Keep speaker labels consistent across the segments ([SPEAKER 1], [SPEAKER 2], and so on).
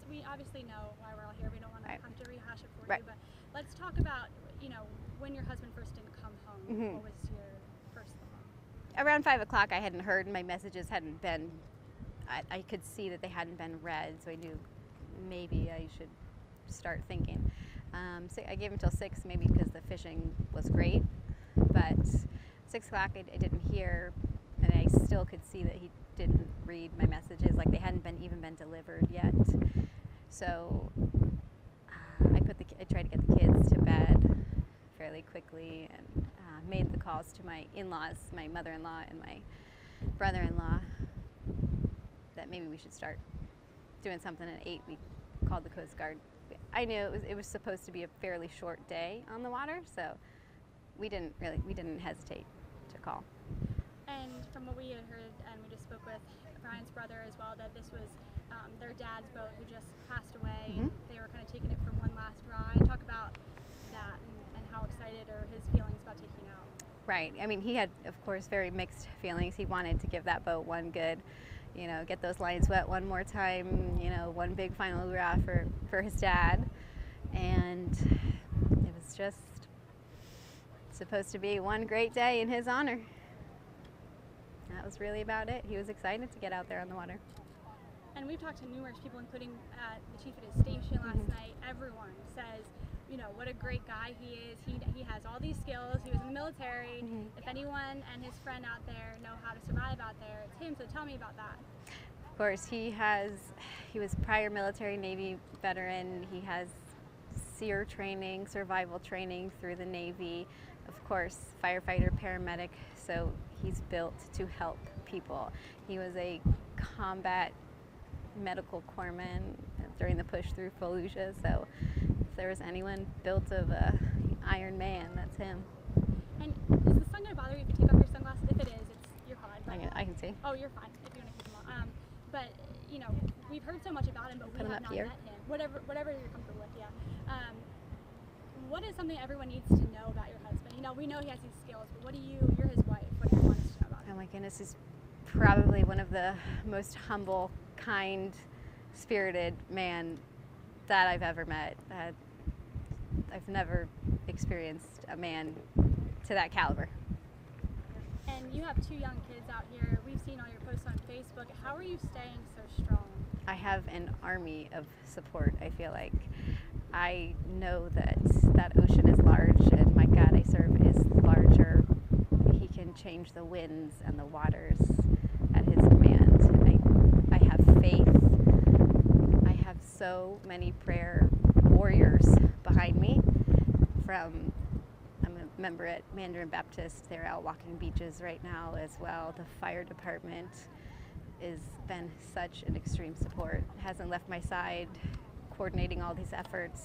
[SPEAKER 1] we obviously know why we're all here. We don't want to
[SPEAKER 2] Right.
[SPEAKER 1] have to rehash it for
[SPEAKER 2] Right.
[SPEAKER 1] you, but let's talk about, when your husband first didn't come home.
[SPEAKER 2] Mhm.
[SPEAKER 1] What was your first thought?
[SPEAKER 2] Around 5 o'clock, I hadn't heard, and my messages hadn't been, I could see that they hadn't been read, so I knew maybe I should start thinking. So I gave him till 6, maybe because the fishing was great, but 6 o'clock I didn't hear, and I still could see that he didn't read my messages, like they hadn't even been delivered yet. So I tried to get the kids to bed fairly quickly, and made the calls to my in-laws, my mother-in-law and my brother-in-law, that maybe we should start doing something at 8. We called the Coast Guard. I knew it was supposed to be a fairly short day on the water, so we didn't hesitate to call.
[SPEAKER 1] And from what we had heard, and we just spoke with Brian's brother as well, that this was their dad's boat who just passed away.
[SPEAKER 2] Mm-hmm.
[SPEAKER 1] And they were kind of taking it for one last ride. Talk about that and how excited or his feelings about taking out.
[SPEAKER 2] Right. I mean, he had, of course, very mixed feelings. He wanted to give that boat one good, get those lines wet one more time, one big final hurrah for his dad. And it was just supposed to be one great day in his honor. That was really about it. He was excited to get out there on the water.
[SPEAKER 1] And we've talked to numerous people, including the chief at his station last night. Everyone says, what a great guy he is. He has all these skills. He was in the military.
[SPEAKER 2] Mm-hmm.
[SPEAKER 1] If anyone and his friend out there know how to survive out there, it's him. So tell me about that.
[SPEAKER 2] Of course, he was prior military Navy veteran. He has SEER training, survival training through the Navy. Of course, firefighter, paramedic, so he's built to help people. He was a combat medical corpsman during the push through Fallujah, so if there was anyone built of a Iron Man, that's him.
[SPEAKER 1] And is the sun going to bother you if you take off your sunglasses? If it is, you're fine.
[SPEAKER 2] I can see.
[SPEAKER 1] Oh, you're fine if you want to keep them on. But, we've heard so much about him, but we
[SPEAKER 2] Put him
[SPEAKER 1] have
[SPEAKER 2] up
[SPEAKER 1] not
[SPEAKER 2] here.
[SPEAKER 1] met him. Whatever you're comfortable with, yeah. What is something everyone needs to know about your husband? We know he has these skills, but you're his wife. What do you want us to know about him?
[SPEAKER 2] Oh my goodness, he's probably one of the most humble, kind, spirited man that I've ever met. I've never experienced a man to that caliber.
[SPEAKER 1] And you have 2 young kids out here. We've seen all your posts on Facebook. How are you staying so strong?
[SPEAKER 2] I have an army of support, I feel like. I know that ocean is large, and my God I serve is larger. He can change the winds and the waters at his command. I have faith. I have so many prayer warriors behind me. I'm a member at Mandarin Baptist. They're out walking beaches right now as well. The fire department has been such an extreme support. Hasn't left my side, coordinating all these efforts.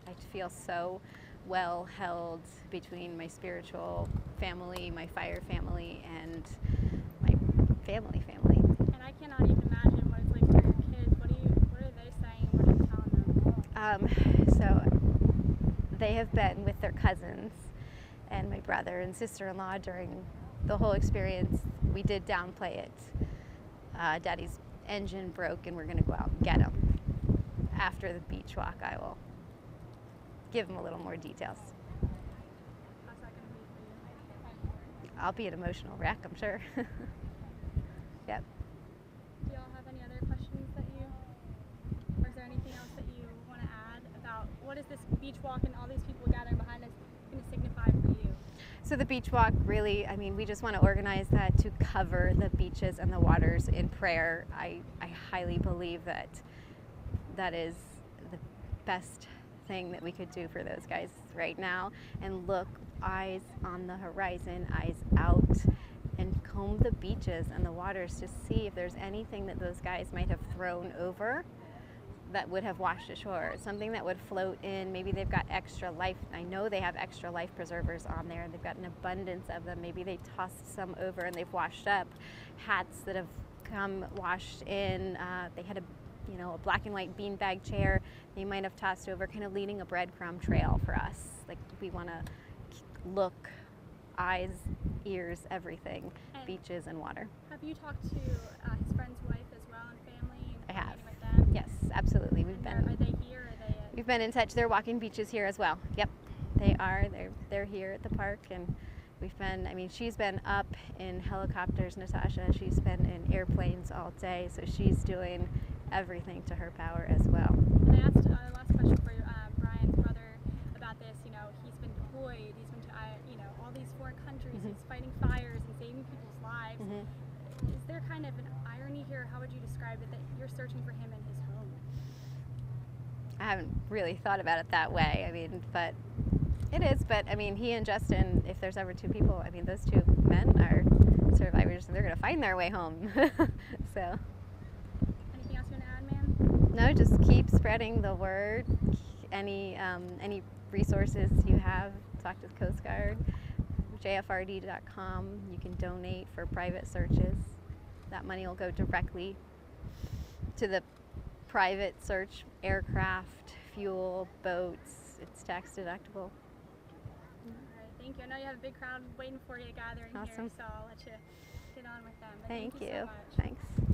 [SPEAKER 2] I feel so well held between my spiritual family, my fire family, and my family.
[SPEAKER 1] And I cannot even imagine what it's like for your kids. What are they saying? What are you telling them?
[SPEAKER 2] So they have been with their cousins and my brother and sister-in-law during the whole experience. We did downplay it. Daddy's engine broke, and we're going to go out and get him. After the beach walk, I will give him a little more details.
[SPEAKER 1] How's that going to be for you?
[SPEAKER 2] I'll be an emotional wreck, I'm sure. Yep.
[SPEAKER 1] Do y'all have any other questions or is there anything else that you want to add about what is this beach walk and all these people gathering behind us going to signify for you?
[SPEAKER 2] So the beach walk, really, we just want to organize that to cover the beaches and the waters in prayer. I highly believe that is the best thing that we could do for those guys right now. And look, eyes on the horizon, eyes out, and comb the beaches and the waters to see if there's anything that those guys might have thrown over that would have washed ashore, something that would float in. Maybe they've got extra life. I know they have extra life preservers on there. They've got an abundance of them. Maybe they tossed some over and they've washed up. Hats that have come washed in. They had a black and white beanbag chair they might have tossed over, kind of leading a breadcrumb trail for us. Like, we want to look, eyes, ears, everything,
[SPEAKER 1] And
[SPEAKER 2] beaches and water.
[SPEAKER 1] have you talked to his friend's wife as well and family? And
[SPEAKER 2] I have.
[SPEAKER 1] With them?
[SPEAKER 2] Yes, absolutely. We've
[SPEAKER 1] Are they here? Or are they
[SPEAKER 2] We've been in touch. They're walking beaches here as well. Yep, they are. They're here at the park, and we've been. I mean, she's been up in helicopters, Natasha. She's been in airplanes all day, so she's doing everything to her power as well.
[SPEAKER 1] And I asked last question for you, Brian's brother, about this. You know, he's been deployed. He's been to all these foreign countries.
[SPEAKER 2] Mm-hmm.
[SPEAKER 1] He's fighting fires and saving people's lives.
[SPEAKER 2] Mm-hmm.
[SPEAKER 1] Is there kind of an irony here? How would you describe it that you're searching for him in his home?
[SPEAKER 2] I haven't really thought about it that way. I mean, but it is. But I mean, he and Justin, if there's ever two people, I mean, those two men are survivors, and they're going to find their way home. So.
[SPEAKER 1] Anything else you want to add, ma'am?
[SPEAKER 2] No, just keep spreading the word. Any resources you have, talk to the Coast Guard. JFRD.com. You can donate for private searches. That money will go directly to the private search aircraft, fuel, boats. It's tax deductible.
[SPEAKER 1] All right, thank you. I know you have a big crowd waiting for you gathering
[SPEAKER 2] Awesome.
[SPEAKER 1] here, so I'll let you get on with them. But
[SPEAKER 2] Thank
[SPEAKER 1] you
[SPEAKER 2] you.
[SPEAKER 1] so much.
[SPEAKER 2] Thanks.